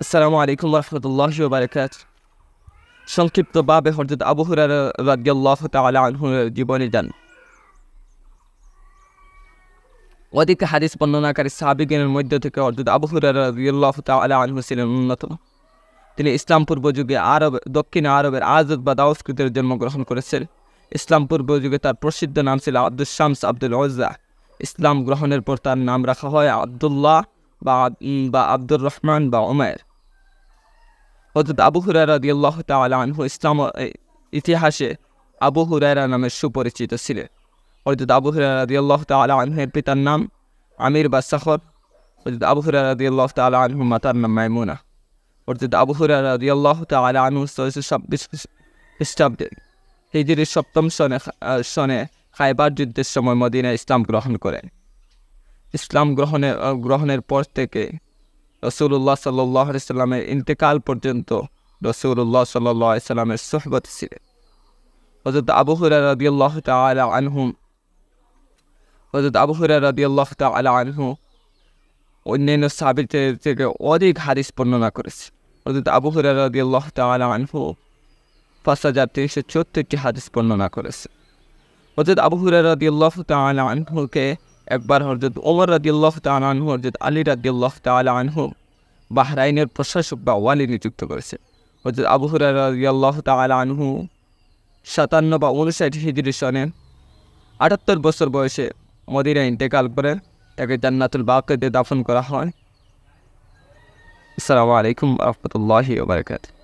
আসসালামু আলাইকুম ওয়া রাহমাতুল্লাহি ওয়া বারাকাতুহু। সংক্ষিপ্তভাবে হযরত আবু হুরায়রা রাদিয়াল্লাহু তাআলা আনহুর জীবনী জান। অধিক হাদিস বর্ণনাকারী সাহাবীগণের মধ্য থেকে হযরত আবু হুরায়রা রাদিয়াল্লাহু তাআলা আনহু ছিলেন অন্যতম। তিনি ইসলাম পূর্ব যুগে দক্ষিণ আরবের আজদ বা দাউস কৃতের জন্মগ্রহণ করেছেন। ইসলাম পূর্ব যুগে তার প্রসিদ্ধ নাম ছিল আব্দুস শামস আব্দুল উজ্জা। ইসলাম গ্রহণের পর তার নাম রাখা হয় আব্দুল্লাহ বা আব্দুর রহমান বা উমাইর। হযরত আবু হুরায়রা রাদিয়াল্লাহু তাআলা আনহু ইসলাম ইতিহাসে আবু হুরায়রা নামে সুপরিচিত ছিলেন। হযরত আবু হুরায়রা রাদিয়াল্লাহু তাআলা আনহুর পিতার নাম আমির বা সখর। হযরত আবু হুরায়রা রাদিয়াল্লাহু তাআলা আনহুর মাতার নাম মাইমুনা। হযরত আবু হুরায়রা রাদিয়াল্লাহু তাআলা আনহু 626 খ্রিস্টাব্দে হিজরির 7ম সনে খায়বার যুদ্ধের সময় মদিনায় ইসলাম গ্রহণ করেন। ইসলাম গ্রহণের পর থেকে রাসূলুল্লাহ সাল্লাল্লাহু আলাইহি সাল্লামের ইন্তেকাল পর্যন্ত রাসূলুল্লাহ সাল্লাল্লাহু আলাইহি সাল্লামের সুহবতে ছিলেন। হযরত আবু হুরায়রা রাদিয়াল্লাহু তাআলা আনহু অন্যান্য সাহাবীদের থেকে অধিক হাদিস বর্ণনা করেছে। হযরত আবু হুরায়রা রাদিয়াল্লাহু তাআলা আনহু 5374টি হাদিস বর্ণনা করেছে। হযরত আবু হুরায়রা রাদিয়াল্লাহু তাআলা আনহুকে একবার হযরত ওমর রাদিয়াল্লাহু তাআলা আনহু, হযরত আলী রাদিয়াল্লাহু তাআলা আনহু বাহরাইনের প্রশাসক বা ওয়ালি নিযুক্ত করেছে। হযরত আবু হুরায়রা রাদিয়াল্লাহু তাআলা আনহু 57 বা 59 হিজরি সনে 78 বছর বয়সে মদিনায় ইন্তেকাল করেন। তাকে জান্নাতুল বাকিতে দাফন করা হয়। আসসালামু আলাইকুম ওয়া রাহমাতুল্লাহি ওয়া বারাকাতুহু।